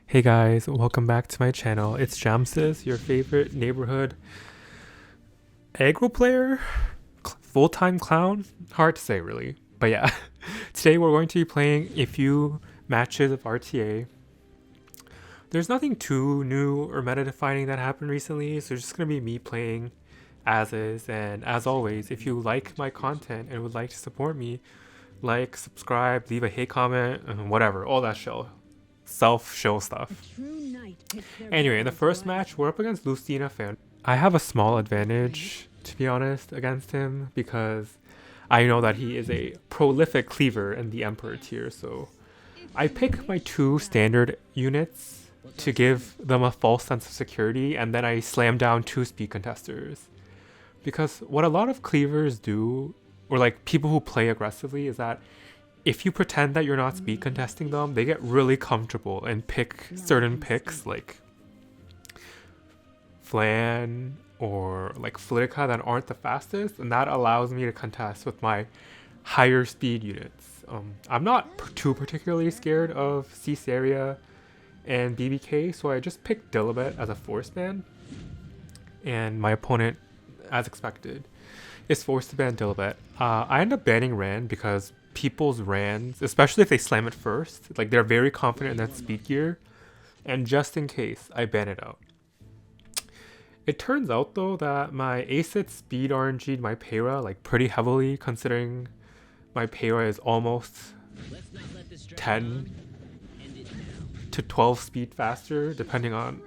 Hey guys, welcome back to my channel. It's Jamsis, your favorite neighborhood aggro player? Full-time clown? Hard to say really, but yeah. Today we're going to be playing a few matches of RTA. There's nothing too new or meta-defining that happened recently, so it's just going to be me playing as is. And as always, if you like my content and would like to support me, like, subscribe, leave a hate comment, and whatever, all that self-show stuff. Anyway, in the first match, we're up against Lucinafanboy. I have a small advantage, to be honest, against him because I know that he is a prolific cleaver in the Emperor tier, so I pick my two standard units to give them a false sense of security, and then I slam down two speed contesters. Because what a lot of cleavers do, or like people who play aggressively, is that if you pretend that you're not speed contesting them, they get really comfortable and pick certain picks like Flan or like Flitica that aren't the fastest, and that allows me to contest with my higher speed units. I'm not too particularly scared of Aria and BBK, so I just picked Dilibet as a force ban, and my opponent, as expected, is forced to ban Dilibet. I end up banning Rand because people's Rands, especially if they slam it first, like they're very confident in that speed gear, and just in case, I ban it out. It turns out though that my Acid speed RNG'd my Payra like pretty heavily, considering my Payra is almost 10 to 12 speed faster depending on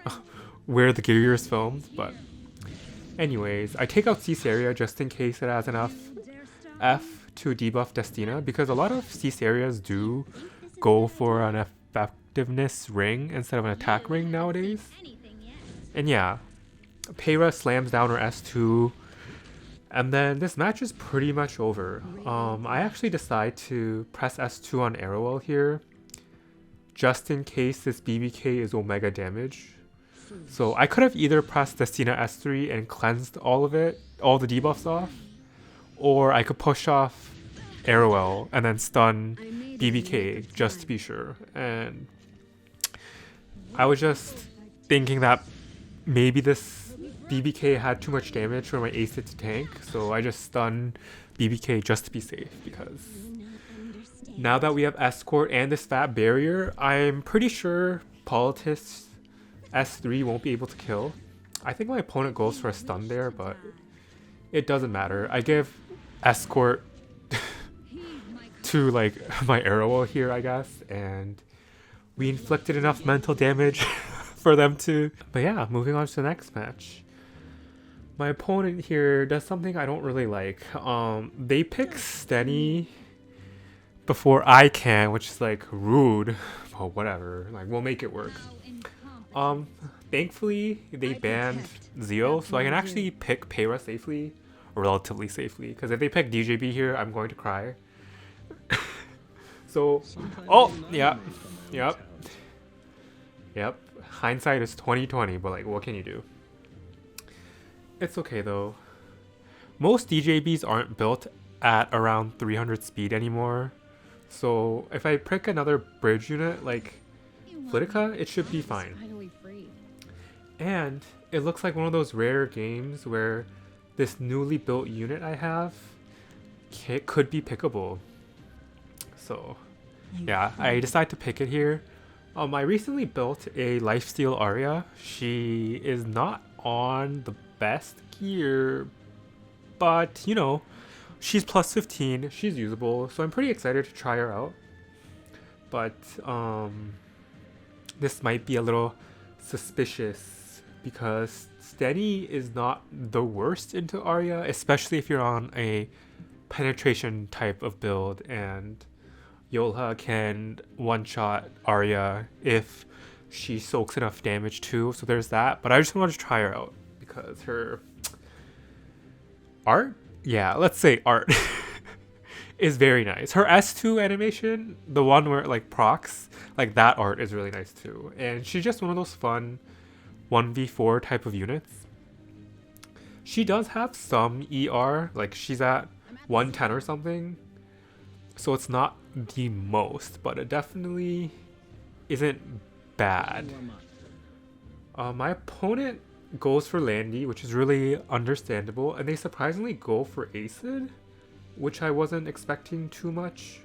where the gear is filmed. But anyways, I take out Caesarea just in case it has enough F to debuff Destina, because a lot of Caesarias do go for an effectiveness ring instead of an attack ring nowadays. And yeah, Payra slams down her S2, and then this match is pretty much over. I actually decide to press S2 on Arrowell here, just in case this BBK is Omega damage. So I could have either pressed Destina S3 and cleansed all the debuffs off, or I could push off Arrowell and then stun BBK just to be sure. And I was just thinking that maybe this BBK had too much damage for my Acid to tank, so I just stun BBK just to be safe, because now that we have Escort and this fat barrier, I'm pretty sure Politis S3 won't be able to kill. I think my opponent goes for a stun there, but it doesn't matter. I give Escort to like my Arrowell here, I guess, and we inflicted enough mental damage for them to. But yeah, moving on to the next match. My opponent here does something I don't really like. They pick Stene before I can, which is like rude, but whatever. Like, we'll make it work. Thankfully they banned Zeo, so I can actually pick Payra safely, or relatively safely, because if they pick DJB here, I'm going to cry. So, oh, yep. Hindsight is 20/20, but like, what can you do? It's okay though. Most DJBs aren't built at around 300 speed anymore, so if I pick another bridge unit like Flitica, it should be fine. And it looks like one of those rare games where this newly built unit I have could be pickable. So yeah, I decided to pick it here. I recently built a lifesteal Aria. She is not on the best gear, but you know, she's plus 15, she's usable, so I'm pretty excited to try her out. But this might be a little suspicious because Stene is not the worst into Aria, especially if you're on a penetration type of build, and Yolha can one-shot Aria if she soaks enough damage too, so there's that. But I just wanted to try her out because her art? Yeah, let's say art is very nice. Her S2 animation, the one where it like procs, like that art is really nice too. And she's just one of those fun 1v4 type of units. She does have some ER, like she's at 110 or something. So it's not the most, but it definitely isn't bad. My opponent goes for Landy, which is really understandable, and they surprisingly go for Acid, which I wasn't expecting too much.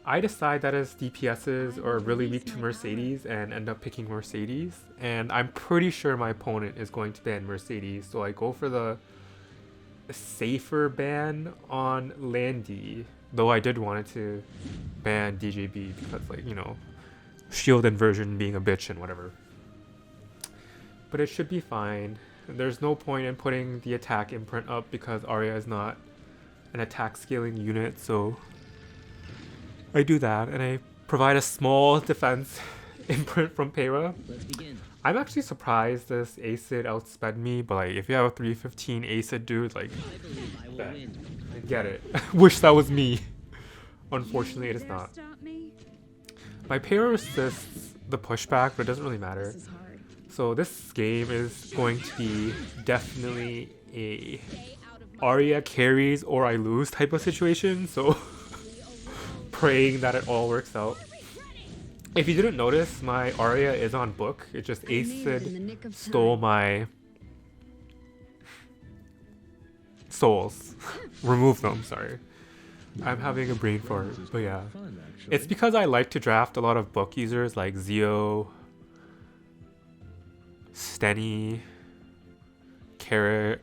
I decide that as DPSs are really weak to Mercedes and end up picking Mercedes, and I'm pretty sure my opponent is going to ban Mercedes, so I go for the safer ban on Landy, though I did want to ban DJB because, like, you know, shield inversion being a bitch and whatever. But it should be fine. There's no point in putting the attack imprint up because Aria is not an attack scaling unit, so I do that and I provide a small defense imprint from Pera. I'm actually surprised this Acid outsped me, but like if you have a 315 Acid dude, like I get it. Wish that was me. Unfortunately it is not. My Pera resists the pushback, but it doesn't really matter. So this game is going to be definitely a Aria carries or I lose type of situation, so praying that it all works out. If you didn't notice, my Aria is on book. It just Acid stole my souls. Remove them, sorry. I'm having a brain fart, but yeah. It's because I like to draft a lot of book users like Zio, Stene, Carrot.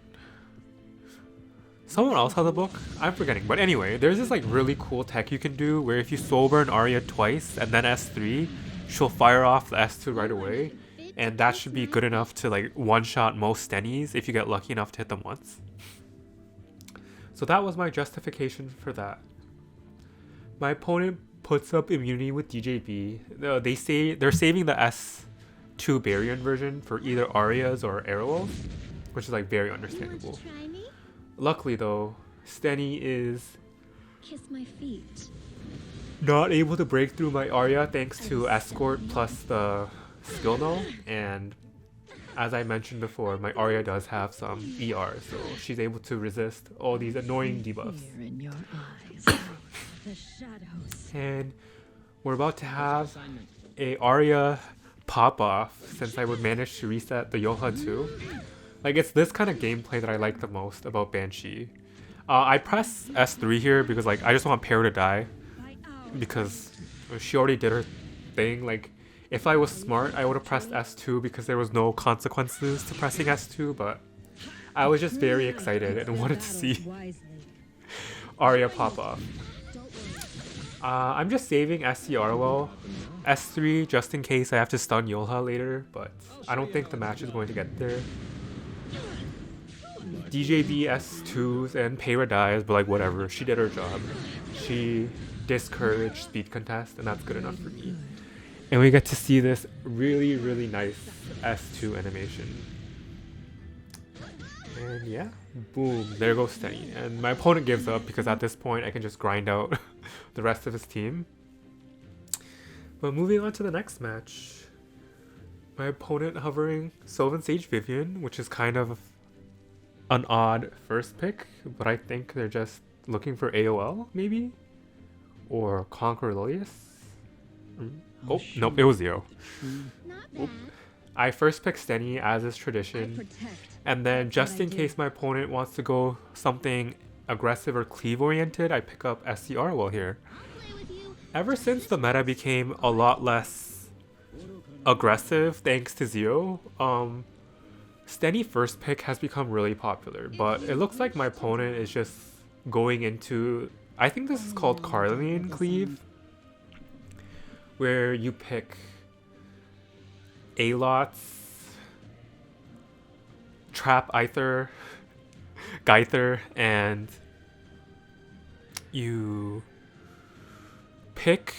Someone else has a book? I'm forgetting. But anyway, there's this like really cool tech you can do where if you soul burn Aria twice and then S3, she'll fire off the S2 right away. And that should be good enough to like one-shot most Stenes if you get lucky enough to hit them once. So that was my justification for that. My opponent puts up immunity with DJB. They say they're saving the S2 barrier inversion for either Arias or Arrows, which is like very understandable. Luckily though, Stene is not able to break through my Aria thanks to Escort plus the skill null, and as I mentioned before, my Aria does have some ER, so she's able to resist all these annoying debuffs. And we're about to have a Aria pop off since I would manage to reset the Yoha too. Like, it's this kind of gameplay that I like the most about Banshee. I press S3 here because like I just want Pear to die because she already did her thing. Like, if I was smart, I would have pressed S2 because there was no consequences to pressing S2, but I was just very excited and wanted to see Aria pop off. I'm just saving SCR S3 just in case I have to stun Yolha later, but I don't think the match is going to get there. DJB S2s and Pera dies, but like whatever, she did her job. She discouraged speed contest and that's good enough for me. And we get to see this really, really nice S2 animation. And yeah, boom, there goes Stene. And my opponent gives up because at this point I can just grind out the rest of his team. But moving on to the next match. My opponent hovering Sylvan Sage Vivian, which is kind of an odd first pick, but I think they're just looking for AOL, maybe? Or Conquer Lilius? Oh, nope, it was Zero. I first pick Stene as is tradition, and then just in case my opponent wants to go something aggressive or cleave oriented, I pick up SCR well here. Ever since the meta became a lot less aggressive thanks to Zero, Stene first pick has become really popular, but it looks like my opponent is just going into, I think this is called Carlian Cleave, where you pick Alots, Trap Aether, Geither, and you pick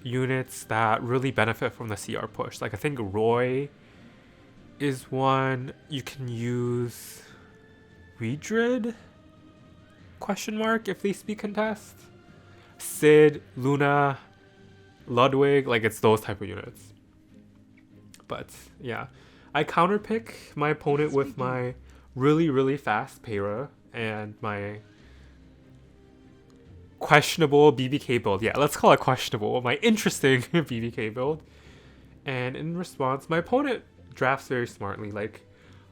units that really benefit from the CR push. Like I think Roy is one. You can use Reedred? Question mark if they speak contest. Sid, Luna, Ludwig, like it's those type of units. But yeah, I counterpick my opponent with my really, really fast Pera and my questionable BBK build. Yeah, let's call it questionable. My interesting BBK build. And in response, my opponent drafts very smartly. Like,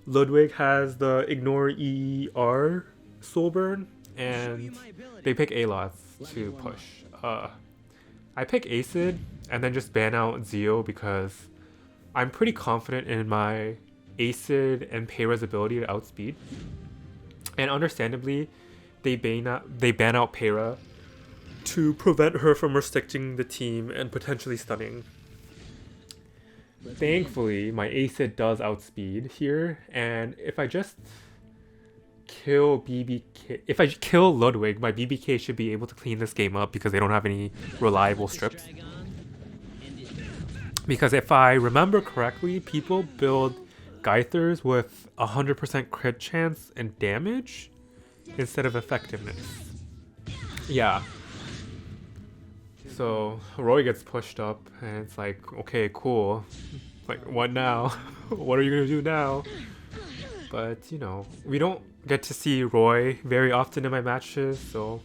Ludwig has the ignore ER soul burn, and they pick Alots to push. I pick Acid and then just ban out Zeo because I'm pretty confident in my Acid and Peyra's ability to outspeed. And understandably, they ban out Peyra to prevent her from restricting the team and potentially stunning. Thankfully, my Acid does outspeed here, and if I just kill BBK, if I kill Ludwig, my BBK should be able to clean this game up because they don't have any reliable strips. Because if I remember correctly, people build Geithers with 100% crit chance and damage instead of effectiveness. Yeah. So Roy gets pushed up and it's like, okay, cool. Like, what now? What are you gonna do now? But, you know, we don't get to see Roy very often in my matches, so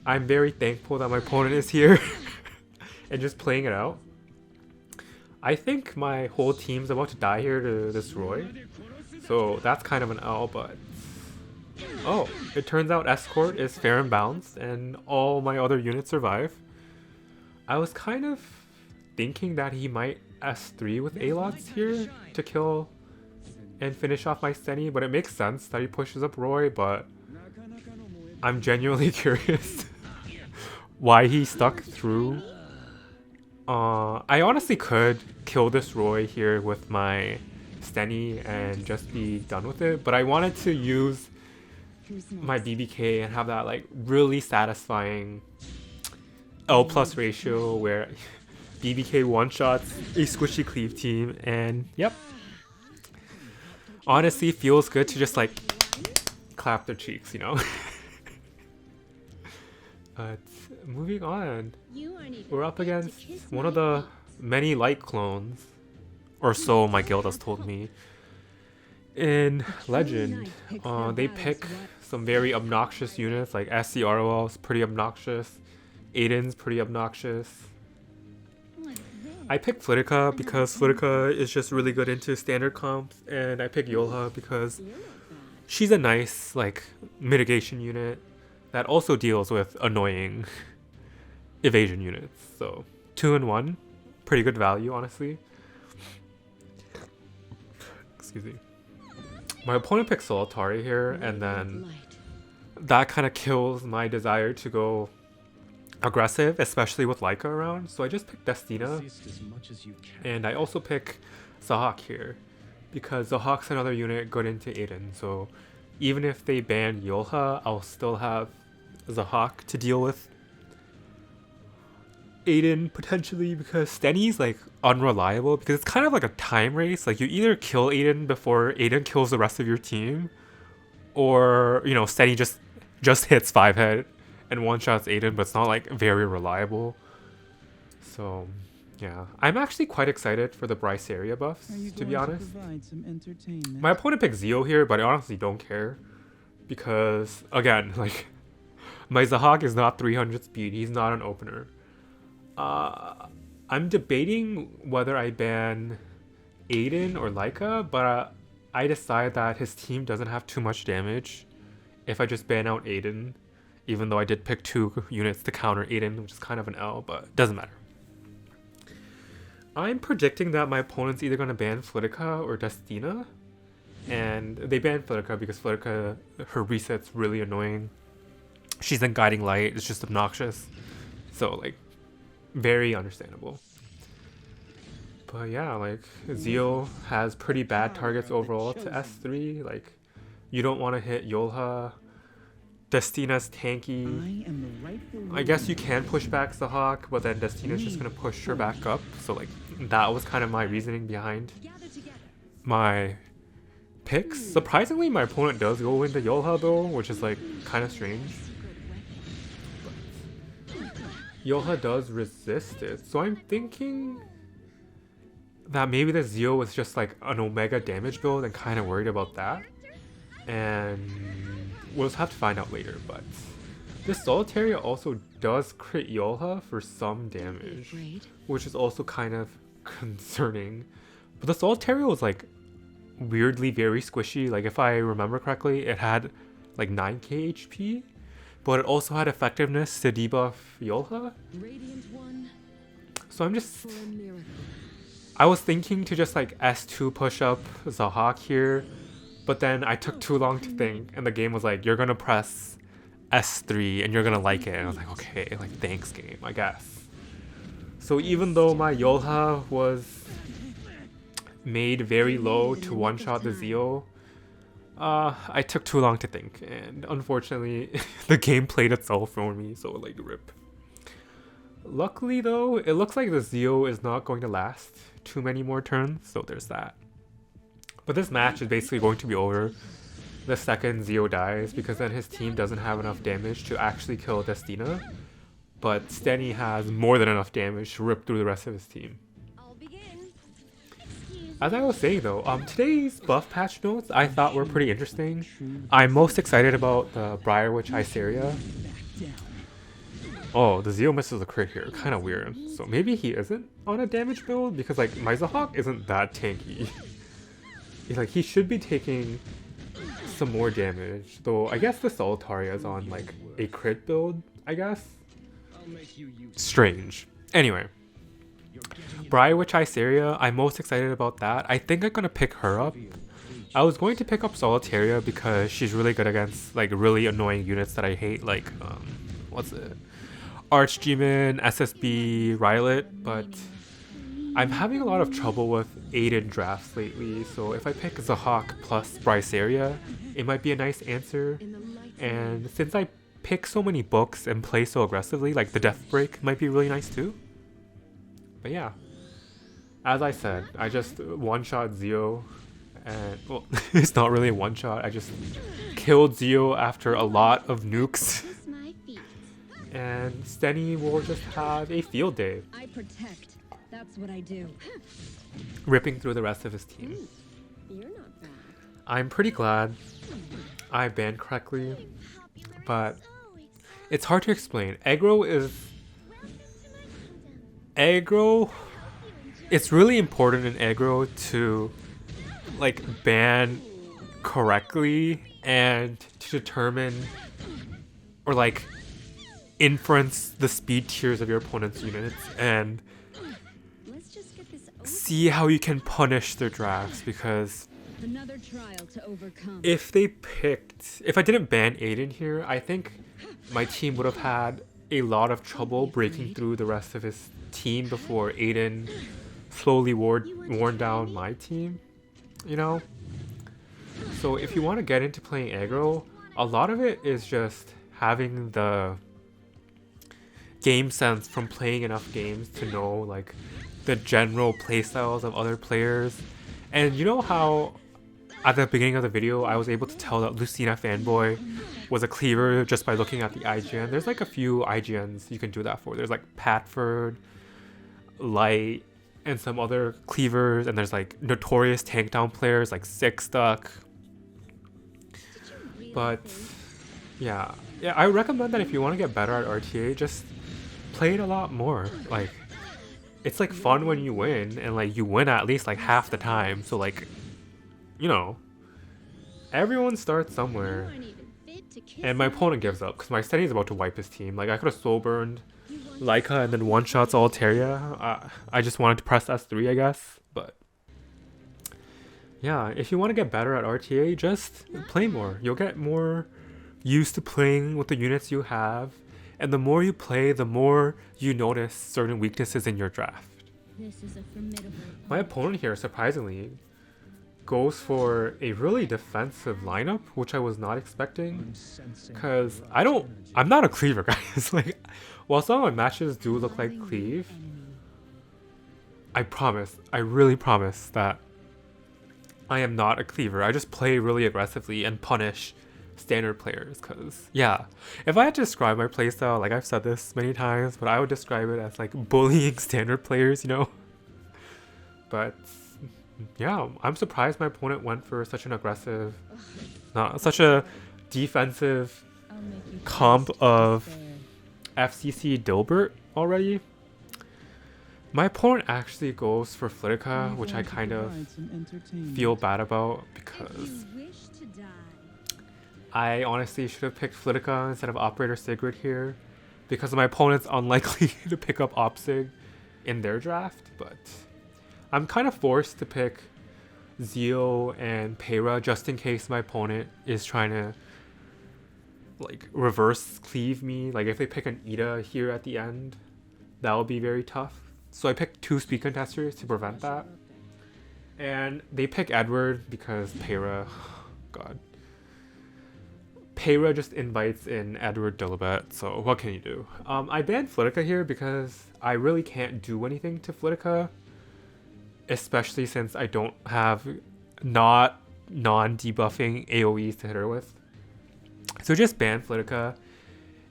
I'm very thankful that my opponent is here and just playing it out. I think my whole team's about to die here to this Roy, so that's kind of an L, but... Oh, it turns out Escort is fair and balanced, and all my other units survive. I was kind of thinking that he might S3 with Alots here to kill and finish off my Stene, but it makes sense that he pushes up Roy, but I'm genuinely curious why he stuck through. I honestly could kill this Roy here with my Stene and just be done with it, but I wanted to use my BBK and have that like really satisfying L plus ratio where BBK one-shots a squishy Cleave team, and yep. Honestly, feels good to just like clap their cheeks, you know? But moving on, we're up against one of the many light clones, or so my guild has told me. In Legend, they pick some very obnoxious units, like SCROL is pretty obnoxious, Aiden's pretty obnoxious. I pick Flitica because Flitica is just really good into standard comps, and I pick Yolha because she's a nice like mitigation unit that also deals with annoying evasion units. So 2 in 1, pretty good value, honestly. Excuse me. My opponent picks Solitari here, and then that kind of kills my desire to go aggressive, especially with Laika around. So I just picked Destina, and I also pick Zahak here because Zahak's another unit good into Aiden. So even if they ban Yolha, I'll still have Zahak to deal with Aiden potentially, because Stene's like unreliable because it's kind of like a time race. Like, you either kill Aiden before Aiden kills the rest of your team, or, you know, Stene just hits 5-head and one-shots Aiden, but it's not like very reliable. So yeah, I'm actually quite excited for the Bryceria buffs, to be honest. My opponent picked Zeo here, but I honestly don't care because, again, like, my Zahak is not 300 speed. He's not an opener. I'm debating whether I ban Aiden or Laika, but I decide that his team doesn't have too much damage if I just ban out Aiden, even though I did pick 2 units to counter Aiden, which is kind of an L, but it doesn't matter. I'm predicting that my opponent's either going to ban Flitica or Destina, and they ban Flitica because Flitica, her reset's really annoying. She's in Guiding Light, it's just obnoxious. So, like, very understandable. But yeah, like, Zeo has pretty bad targets overall to S3. Like, you don't want to hit Yolha. Destina's tanky. I guess you can push back Zahak, but then Destina's just going to push her back up. So, like, that was kind of my reasoning behind my picks. Surprisingly, my opponent does go into Yolha though, which is like kind of strange. Yolha does resist it, so I'm thinking that maybe the Zeo was just like an Omega damage build and kind of worried about that. And we'll just have to find out later, but This Solitaria also does crit Yolha for some damage, which is also kind of concerning. But the Solitaria was like weirdly very squishy. Like if I remember correctly, it had like 9k HP, but it also had effectiveness to debuff Yolha. So I was thinking to just like S2 push up Zahak here, but then I took too long to think and the game was like, you're gonna press S3 and you're gonna like it. And I was like, okay, like thanks game, I guess. So even though my Yolha was made very low to one-shot the Zeo, I took too long to think, and unfortunately the game played itself for me, so like rip. Luckily though, it looks like the Zeo is not going to last too many more turns, so there's that. But this match is basically going to be over the second Zeo dies, because then his team doesn't have enough damage to actually kill Stene, but Stene has more than enough damage to rip through the rest of his team. As I was saying though, today's buff patch notes I thought were pretty interesting. I'm most excited about the Briarwitch Iceria. Oh, the Zeo misses a crit here, kind of weird. So maybe he isn't on a damage build, because like my Zahak isn't that tanky. He should be taking some more damage, though I guess the Solitaria is on like a crit build, I guess. Strange. Anyway, Briarwitch Iceria, I'm most excited about that. I think I'm gonna pick her up. I was going to pick up Solitaria because she's really good against like really annoying units that I hate, like what's it? Archdemon, SSB, Rylet, but I'm having a lot of trouble with Aiden drafts lately, so if I pick Zahak plus Briceria, it might be a nice answer. And since I pick so many books and play so aggressively, like the Death Break might be really nice too. But yeah, as I said, I just one-shot Zeo, and well, it's not really a one-shot, I just killed Zeo after a lot of nukes. And Stene will just have a field day. I protect. That's what I do. Ripping through the rest of his team. You're not bad. I'm pretty glad I banned correctly, but it's hard to explain. Aggro, it's really important in aggro to like ban correctly and to determine or like inference the speed tiers of your opponent's units and see how you can punish their drafts, because Another trial to overcome. if I didn't ban Aiden here, I think my team would have had a lot of trouble breaking through the rest of his team before Aiden slowly worn down my team, you know? So if you want to get into playing aggro, a lot of it is just having the game sense from playing enough games to know like the general playstyles of other players. And you know how at the beginning of the video I was able to tell that Lucinafanboy was a cleaver just by looking at the IGN? There's like a few IGNs you can do that for. There's like Patford, Light, and some other cleavers, and there's like notorious tank down players like Six Duck. But yeah, I recommend that if you want to get better at RTA, just play it a lot more. Like, it's like fun when you win, and like you win at least like half the time. So like, you know, everyone starts somewhere. And my opponent gives up because my Stene is about to wipe his team. Like I could have soul burned Leica and then one shots Altaria. I just wanted to press S3, I guess. But yeah, if you want to get better at RTA, just play more. You'll get more used to playing with the units you have. And the more you play, the more you notice certain weaknesses in your draft. This is a formidable. My opponent here, surprisingly, goes for a really defensive lineup, which I was not expecting. Because I'm not a cleaver, guys. Like, while some of my matches do look like Cleave, I really promise that I am not a cleaver. I just play really aggressively and punish standard players, because yeah, if I had to describe my playstyle, like I've said this many times, but I would describe it as like bullying standard players, you know. But yeah, I'm surprised my opponent went for such an aggressive, not such a defensive I'll make you comp taste of despair. FCC Dilbert already. My opponent actually goes for Flitica, which I kind of feel bad about because If you wish to die, I honestly should have picked Flitica instead of Operator Sigrid here because my opponent's unlikely to pick up Opsig in their draft, but I'm kind of forced to pick Zeo and Peyra just in case my opponent is trying to like reverse cleave me. Like if they pick an Ida here at the end, that will be very tough. So I picked 2 speed contesters to prevent that. And they pick Edward because Peyra, God. Peyra just invites in Edward Dilibet, so what can you do? I banned Flitica here because I really can't do anything to Flitica, especially since I don't have non-debuffing AoEs to hit her with. So just ban Flitica,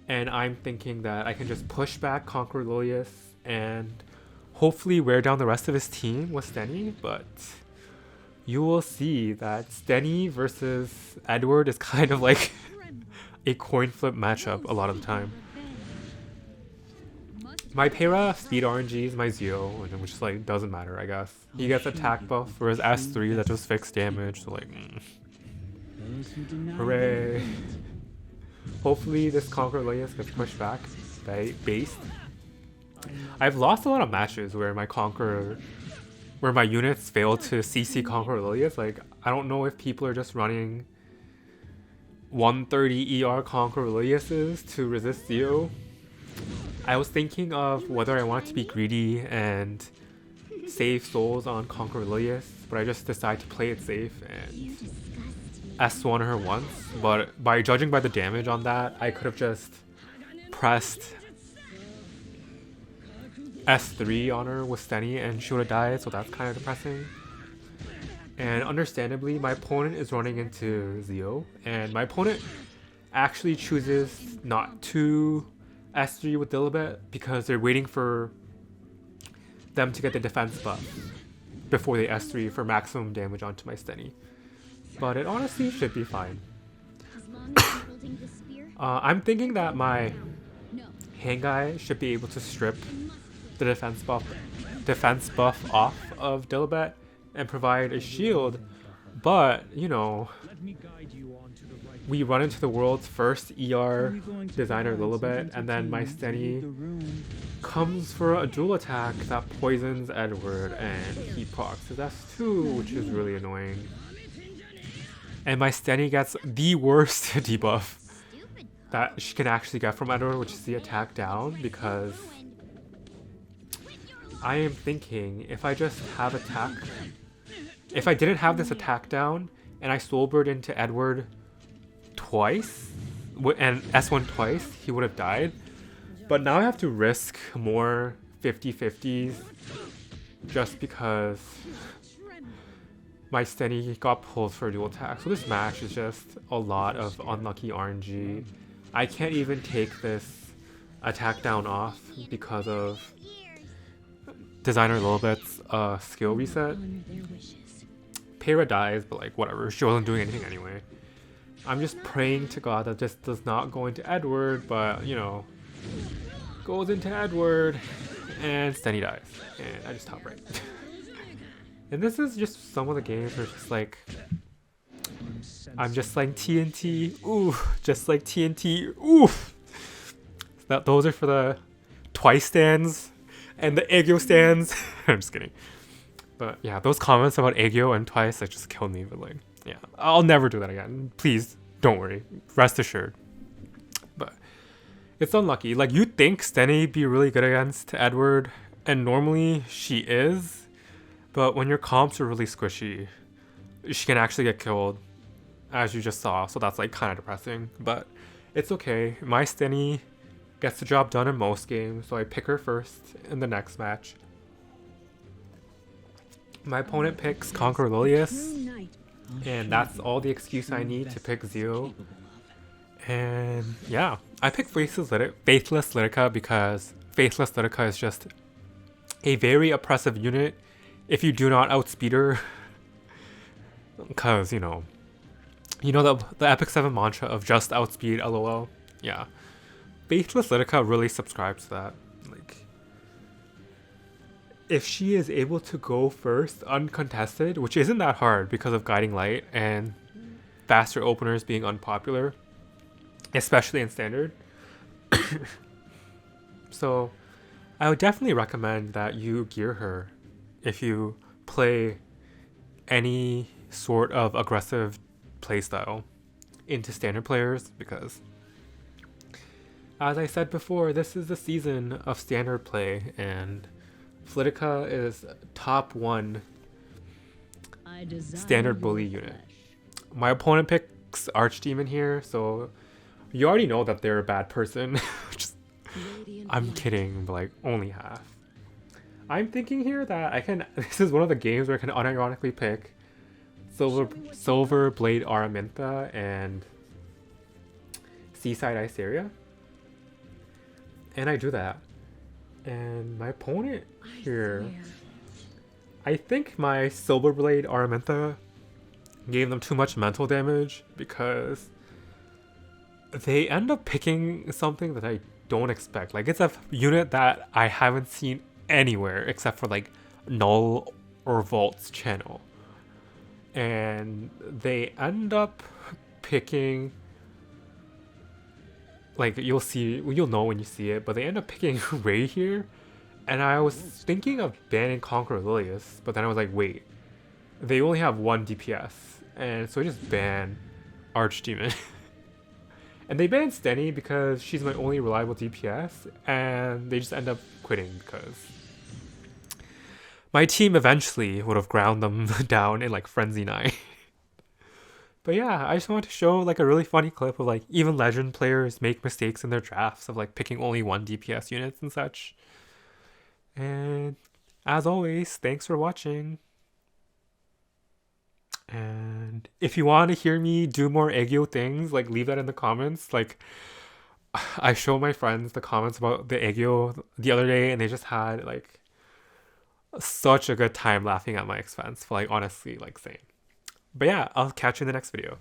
and I'm thinking that I can just push back Conqueror Lilius and hopefully wear down the rest of his team with Stene, but you will see that Stene versus Edward is kind of like a coin flip matchup a lot of the time. My Peyra speed RNG is my Zeo, which is like doesn't matter, I guess. He gets attack buff for his S3 that just fixed damage, so like hooray. Hopefully this Conqueror Lilius gets pushed back based. I've lost a lot of matches where my units fail to CC Conqueror Lilius. Like I don't know if people are just running 130 ER Conqueror Liliuses to resist Zeo. I was thinking of whether I wanted to be greedy and save souls on Conqueror Lilius, but I just decided to play it safe and S1 her once. But by judging by the damage on that, I could have just pressed S3 on her with Stene and she would have died, so that's kind of depressing. And understandably, my opponent is running into Zeo, and my opponent actually chooses not to S3 with Dilibet because they're waiting for them to get the defense buff before they S3 for maximum damage onto my Stene. But it honestly should be fine. I'm thinking that my hand guy should be able to strip the defense buff off of Dilibet and provide a shield, but you know, we run into the world's first ER designer Lilibet, and then my Stene comes for a dual attack that poisons Edward and he procs his S2, which is really annoying. And my Stene gets the worst debuff that she can actually get from Edward, which is the attack down, because I am thinking if I just have attack, if I didn't have this attack down and I soulbird into Edward twice and S1 twice, he would have died. But now I have to risk more 50-50s just because my Stene got pulled for a dual attack. So this match is just a lot of unlucky RNG. I can't even take this attack down off because of Designer Lilibet's skill reset. Peyra dies, but like whatever, she wasn't doing anything anyway. I'm just praying to God that this does not go into Edward, but you know, goes into Edward and Stene dies. And I just top right. And this is just some of the games where it's just like, I'm just like TNT, ooh, just like TNT, oof. Those are for the twice stands and the Aegyo stands. I'm just kidding. But yeah, those comments about Aegyo and twice, that just killed me. But like, yeah, I'll never do that again. Please, don't worry. Rest assured. But it's unlucky. Like, you'd think Stene be really good against Edward, and normally she is. But when your comps are really squishy, she can actually get killed, as you just saw. So that's like kind of depressing. But it's okay. My Stene gets the job done in most games, so I pick her first in the next match. My opponent picks Conqueror Lilius, and that's all the excuse I need to pick Zeo. And yeah, I picked Faithless Litica because Faithless Litica is just a very oppressive unit if you do not outspeed her. Because, you know, You know the Epic 7 mantra of just outspeed LOL? Yeah. Faithless Litica really subscribes to that. Like, if she is able to go first uncontested, which isn't that hard because of Guiding Light and faster openers being unpopular, especially in Standard. So I would definitely recommend that you gear her if you play any sort of aggressive playstyle into Standard players, because as I said before, this is the season of Standard play, and Flitica is top 1 Standard bully unit. My opponent picks Archdemon here, so you already know that they're a bad person. Just, I'm kidding, but like only half. I'm thinking here that I can. This is one of the games where I can unironically pick Silver Blade Araminta and Seaside Iceria, and I do that. And my opponent here, I think my Silver Blade Araminta gave them too much mental damage because they end up picking something that I don't expect. Like, it's a unit that I haven't seen anywhere except for like Null or Vault's channel. And they end up picking, like, you'll know when you see it, but they end up picking Ray here. And I was thinking of banning Conqueror Lilius, but then I was like, wait, they only have 1 DPS, and so I just ban Archdemon. And they banned Stene because she's my only reliable DPS, and they just end up quitting because my team eventually would have ground them down in like Frenzy 9. But yeah, I just wanted to show like a really funny clip of like even Legend players make mistakes in their drafts of like picking only 1 DPS units and such. And as always, thanks for watching. And if you want to hear me do more Aegyo things, like leave that in the comments. Like, I showed my friends the comments about the Aegyo the other day, and they just had like such a good time laughing at my expense for like honestly like saying. But yeah, I'll catch you in the next video.